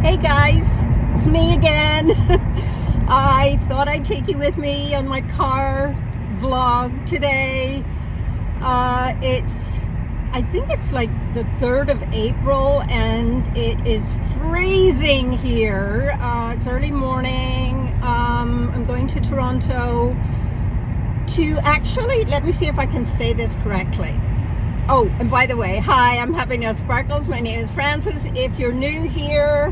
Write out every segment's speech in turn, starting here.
Hey guys, it's me again. I thought I'd take you with me on my car vlog today. I think it's like the 3rd of April and it is freezing here. It's early morning. I'm going to Toronto to actually, let me see if I can say this correctly. Oh, and by the way, hi, I'm Happiness Sparkles. My name is Frances. If you're new here,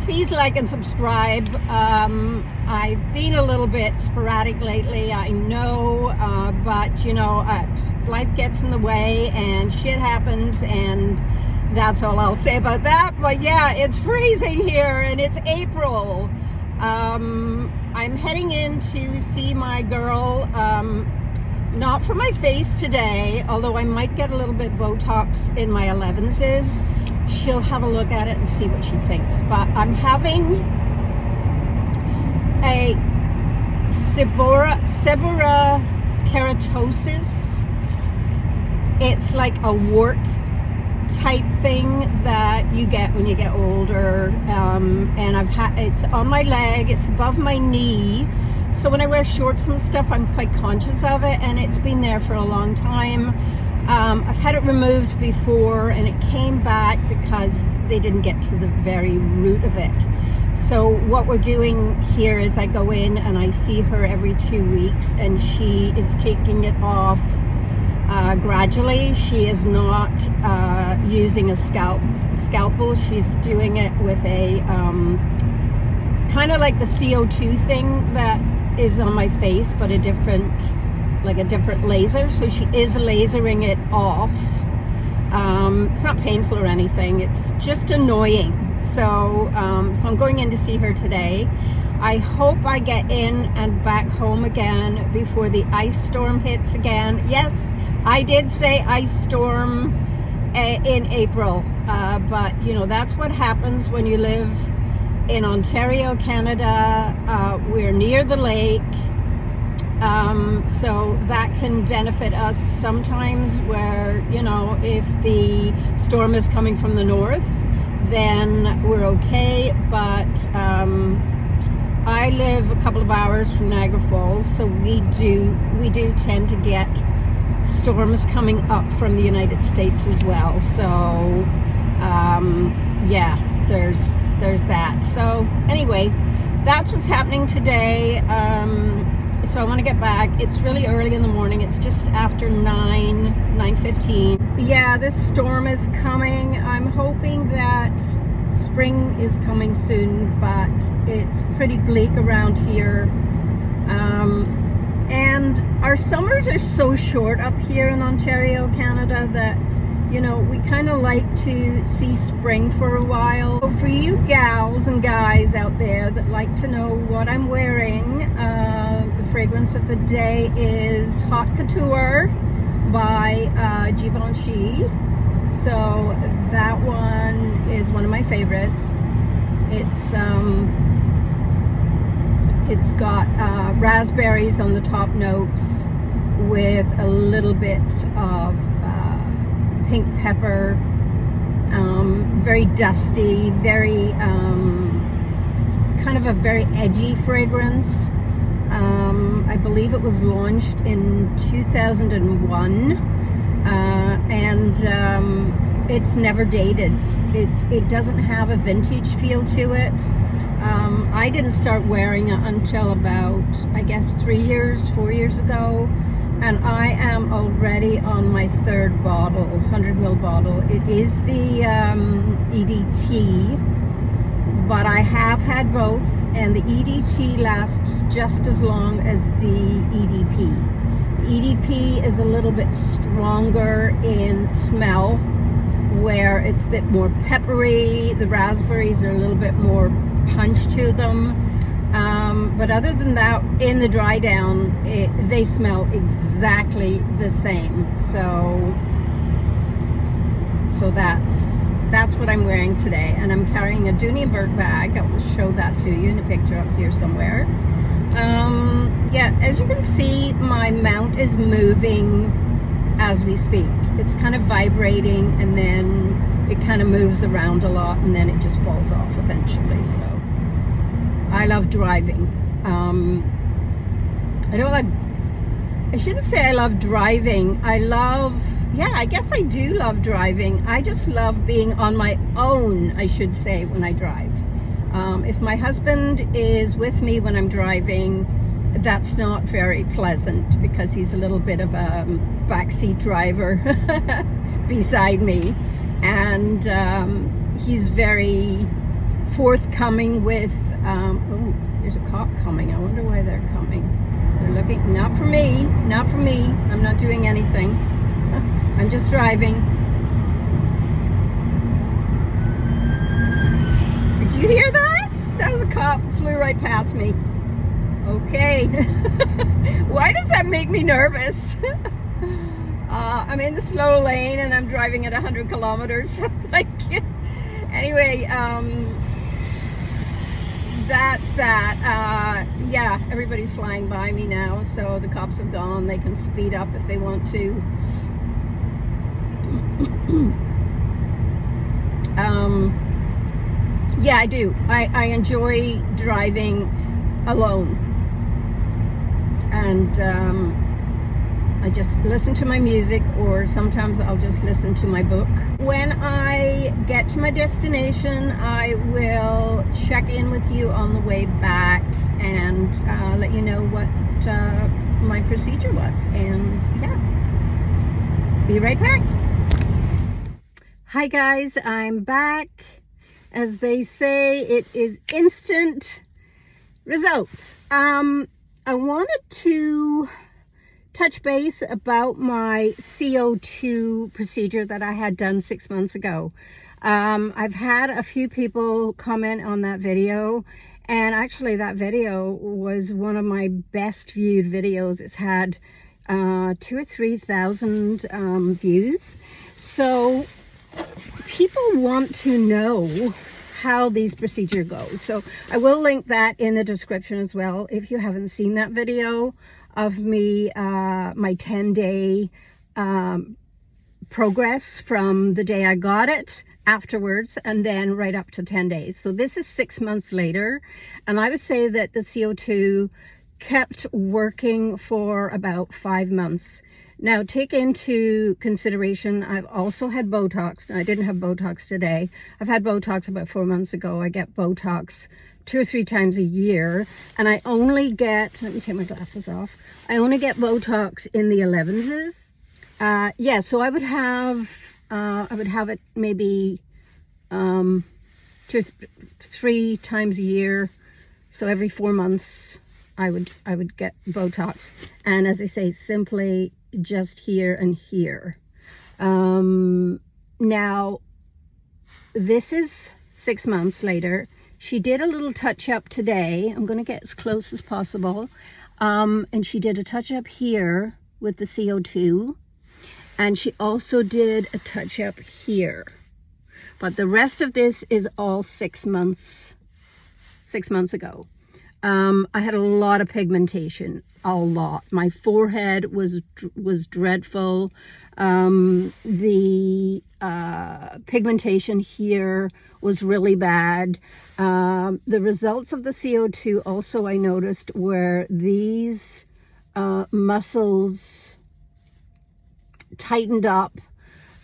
please like and subscribe. I've been a little bit sporadic lately, I know, but you know, life gets in the way and shit happens, and that's all I'll say about that. But yeah, it's freezing here and it's April. I'm heading in to see my girl, not for my face today, although I might get a little bit Botox in my 11s. She'll have a look at it and see what she thinks. But I'm having a seborrheic keratosis. It's like a wart type thing that you get when you get older. And it's on my leg, it's above my knee. So when I wear shorts and stuff, I'm quite conscious of it, and it's been there for a long time. I've had it removed before and it came back because they didn't get to the very root of it. So what we're doing here is I go in and I see her every 2 weeks, and she is taking it off gradually. She is not using a scalpel. She's doing it with a kind of like the CO2 thing that is on my face, but a different laser. So she is lasering it off. It's not painful or anything, it's just annoying. So I'm going in to see her today. I hope I get in and back home again before the ice storm hits again. Yes, I did say ice storm in April, but you know, that's what happens when you live in Ontario, Canada. We're near the lake. So that can benefit us sometimes, where, you know, if the storm is coming from the north, then we're okay. But I live a couple of hours from Niagara Falls, so we do tend to get storms coming up from the United States as well. So yeah, there's that. So anyway, that's what's happening today. So I want to get back. It's really early in the morning. It's just after 9:15. Yeah, this storm is coming. I'm hoping that spring is coming soon, but it's pretty bleak around here. And our summers are so short up here in Ontario, Canada, that, you know, we kind of like to see spring for a while. So for you gals and guys out there that like to know what I'm wearing, the fragrance of the day is Haute Couture by Givenchy. So that one is one of my favorites. It's got raspberries on the top notes with a little bit of pink pepper, very dusty, very kind of a very edgy fragrance. I believe it was launched in 2001, and it's never dated. It doesn't have a vintage feel to it. I didn't start wearing it until about, I guess, 4 years ago. And I am already on my 3rd bottle, 100ml bottle. It is the EDT, but I have had both, and the EDT lasts just as long as the EDP. The EDP is a little bit stronger in smell, where it's a bit more peppery. The raspberries are a little bit more punch to them. But other than that, in the dry down, they smell exactly the same. So that's what I'm wearing today, and I'm carrying a Dooney & Bourke bag. I will show that to you in a picture up here somewhere. Yeah, as you can see, my mount is moving as we speak. It's kind of vibrating, and then it kind of moves around a lot and then it just falls off eventually. So I love driving. I shouldn't say I love driving. I guess I do love driving. I just love being on my own, I should say, when I drive. If my husband is with me when I'm driving, that's not very pleasant because he's a little bit of a backseat driver beside me. And he's very forthcoming with, oh, there's a cop coming. I wonder why they're coming. They're looking, not for me, not for me. I'm not doing anything. I'm just driving. Did you hear that? That was a cop, flew right past me. Okay. Why does that make me nervous? I'm in the slow lane and I'm driving at 100 kilometers. Anyway, that's that. Yeah, everybody's flying by me now, so the cops have gone. They can speed up if they want to. Yeah, I do. I enjoy driving alone. And I just listen to my music, or sometimes I'll just listen to my book. When I get to my destination, I will check in with you on the way back and let you know what my procedure was. And yeah, be right back. Hi guys, I'm back. As they say, it is instant results. I wanted to touch base about my CO2 procedure that I had done 6 months ago. I've had a few people comment on that video, and actually that video was one of my best viewed videos. It's had 2,000 or 3,000 views. So people want to know how these procedures go. So I will link that in the description as well. If you haven't seen that video of me, my 10-day progress from the day I got it afterwards and then right up to 10 days. So this is 6 months later. And I would say that the CO2 kept working for about 5 months. Now, take into consideration, I've also had Botox. Now, I didn't have Botox today. I've had Botox about 4 months ago. I get Botox 2 or 3 times a year. And I only get, let me take my glasses off. I only get Botox in the 11s. Yeah, so I would have it maybe 2 or 3 times a year. So every 4 months, I would get Botox. And as I say, simply just here and here. Now, this is 6 months later. She did a little touch up today. I'm going to get as close as possible. And she did a touch up here with the CO2. And she also did a touch up here. But the rest of this is all 6 months ago. I had a lot of pigmentation, a lot. My forehead was dreadful. The pigmentation here was really bad. The results of the CO2 also, I noticed, were these muscles tightened up,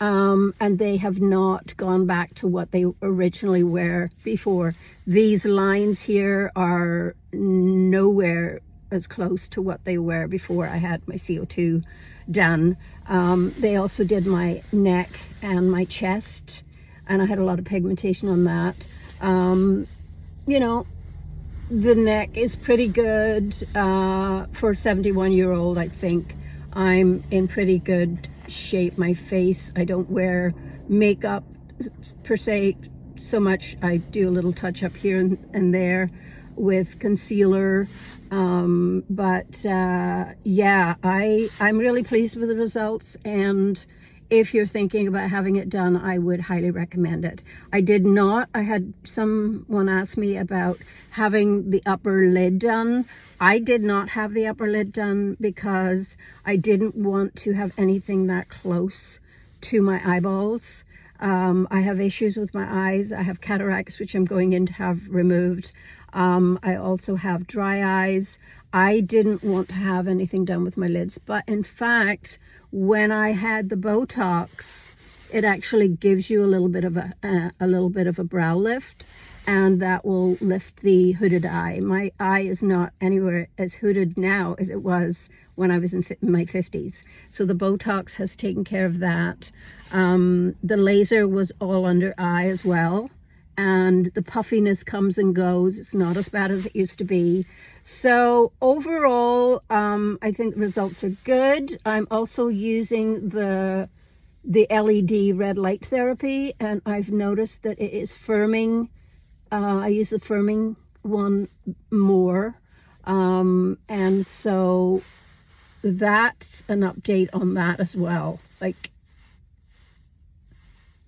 and they have not gone back to what they originally were before. These lines here are nowhere as close to what they were before I had my CO2 done. They also did my neck and my chest, and I had a lot of pigmentation on that. You know, the neck is pretty good for a 71-year-old. I think I'm in pretty good shape. My face, I don't wear makeup per se so much. I do a little touch up here and there with concealer, but yeah, I'm really pleased with the results, and if you're thinking about having it done, I would highly recommend it. I had someone ask me about having the upper lid done. I did not have the upper lid done because I didn't want to have anything that close to my eyeballs. I have issues with my eyes. I have cataracts, which I'm going in to have removed. I also have dry eyes. I didn't want to have anything done with my lids, but in fact, when I had the Botox, it actually gives you a little bit of a brow lift, and that will lift the hooded eye. My eye is not anywhere as hooded now as it was when I was in my 50s. So the Botox has taken care of that. The laser was all under eye as well. And the puffiness comes and goes. It's not as bad as it used to be. So overall, I think the results are good. I'm also using the LED red light therapy, and I've noticed that it is firming. I use the firming one more. And so that's an update on that as well. Like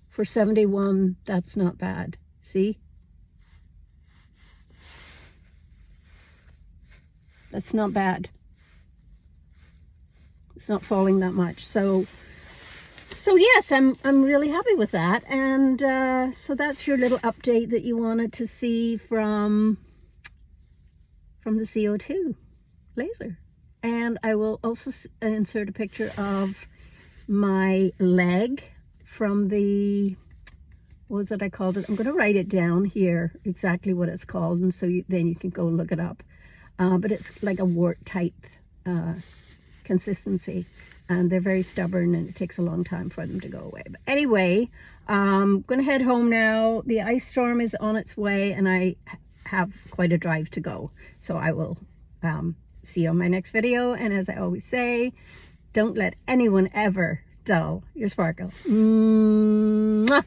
for 71, that's not bad. See? That's not bad. It's not falling that much. So yes, I'm really happy with that. And so that's your little update that you wanted to see from the CO2 laser. And I will also insert a picture of my leg from the, what was it I called it? I'm going to write it down here, exactly what it's called, and so then you can go look it up. But it's like a wart type consistency, and they're very stubborn, and it takes a long time for them to go away. But anyway, I'm going to head home now. The ice storm is on its way, and I have quite a drive to go. So I will see you on my next video. And as I always say, don't let anyone ever dull your sparkle. Mwah!